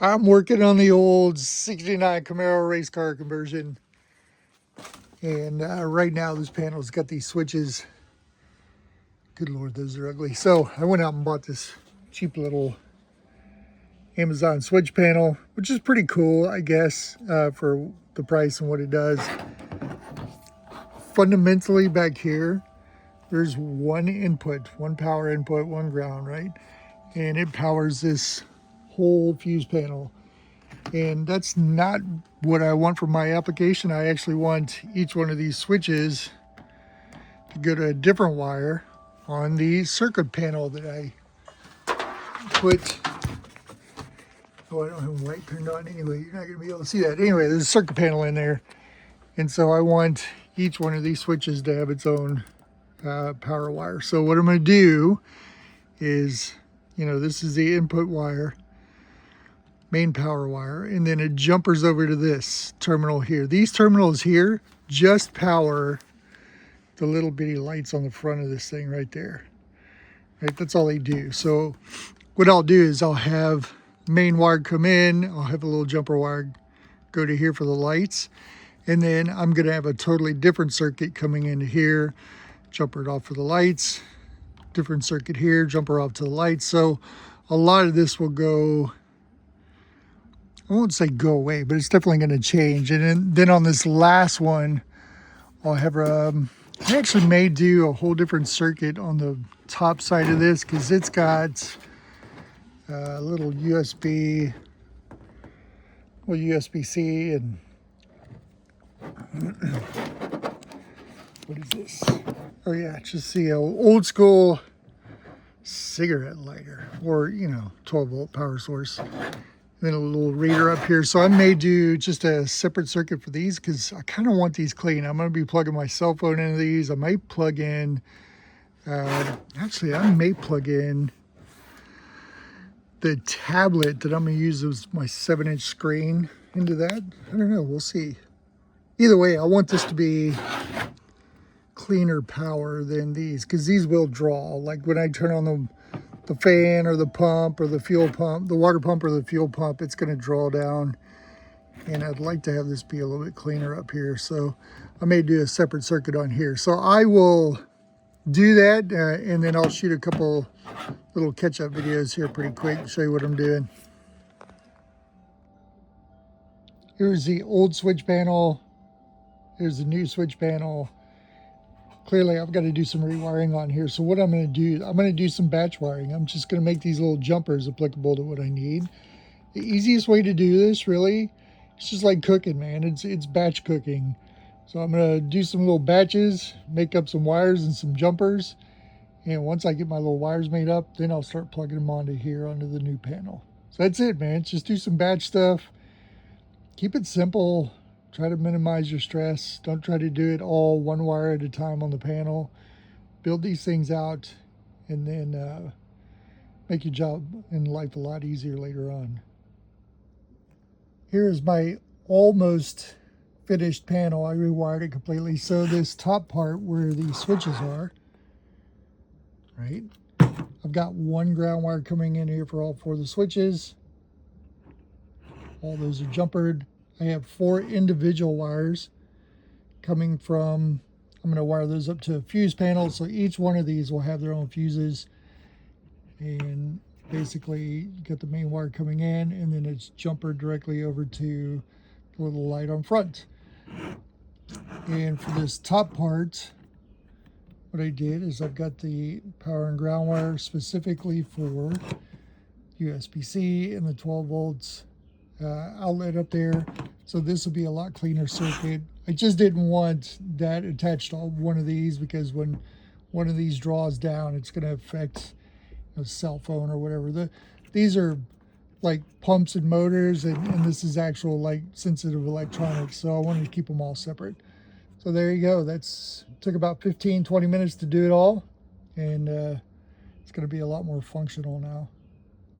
I'm working on the old 69 Camaro race car conversion. And right now this panel's got these switches. Good Lord, those are ugly. So I went out and bought this cheap little Amazon switch panel, which is pretty cool, I guess, for the price and what it does. Fundamentally back here, there's one input, one power input, one ground, right? And it powers this whole fuse panel. And that's not what I want for my application. I actually want each one of these switches to go to a different wire on the circuit panel that I put. Oh, I don't have a light turned on anyway. You're not going to be able to see that. Anyway, there's a circuit panel in there. And so I want each one of these switches to have its own power wire. So what I'm going to do is, this is the input wire, main power wire, and then it jumpers over to this terminal here. These terminals here just power the little bitty lights on the front of this thing right there. Right, that's all they do. So what I'll do is I'll have main wire come in, I'll have a little jumper wire go to here for the lights, and then I'm going to have a totally different circuit coming into here, jumper it off for the lights, different circuit here, jumper off to the lights. So a lot of this will go, I won't say go away, but it's definitely going to change. And then on this last one, I'll have I actually may do a whole different circuit on the top side of this because it's got a little USB-C, and what is this? Oh yeah, just the old school cigarette lighter, or 12 volt power source. And then a little reader up here. So I may do just a separate circuit for these because I kind of want these clean. I'm going to be plugging my cell phone into these. I might plug in, actually I may plug in the tablet that I'm going to use as my 7-inch screen into that. I don't know, we'll see. Either way, I want this to be cleaner power than these because these will draw. Like when I turn on the fan or the pump or the fuel pump, the water pump or the fuel pump, it's going to draw down. And I'd like to have this be a little bit cleaner up here. So I may do a separate circuit on here. So I will do that and then I'll shoot a couple little catch-up videos here pretty quick to show you what I'm doing. Here's the old switch panel. Here's the new switch panel. Clearly, I've got to do some rewiring on here. So what I'm going to do, I'm going to do some batch wiring. I'm just going to make these little jumpers applicable to what I need. The easiest way to do this, really, it's just like cooking, man. It's batch cooking. So I'm going to do some little batches, make up some wires and some jumpers. And once I get my little wires made up, then I'll start plugging them onto here, onto the new panel. So that's it, man. Just do some batch stuff. Keep it simple. Try to minimize your stress. Don't try to do it all one wire at a time on the panel. Build these things out and then make your job in life a lot easier later on. Here is my almost finished panel. I rewired it completely. So this top part where the switches are, right? I've got one ground wire coming in here for all 4 of the switches. All those are jumpered. I have 4 individual wires coming from, I'm going to wire those up to a fuse panel. So each one of these will have their own fuses. And basically you got the main wire coming in and then it's jumpered directly over to the little light on front. And for this top part, what I did is I've got the power and ground wire specifically for USB-C and the 12 volts outlet up there. So this will be a lot cleaner circuit. I just didn't want that attached to one of these because when one of these draws down, it's going to affect a cell phone or whatever. These are like pumps and motors, and this is actual like sensitive electronics. So I wanted to keep them all separate. So there you go. Took about 15-20 minutes to do it all, and it's going to be a lot more functional now.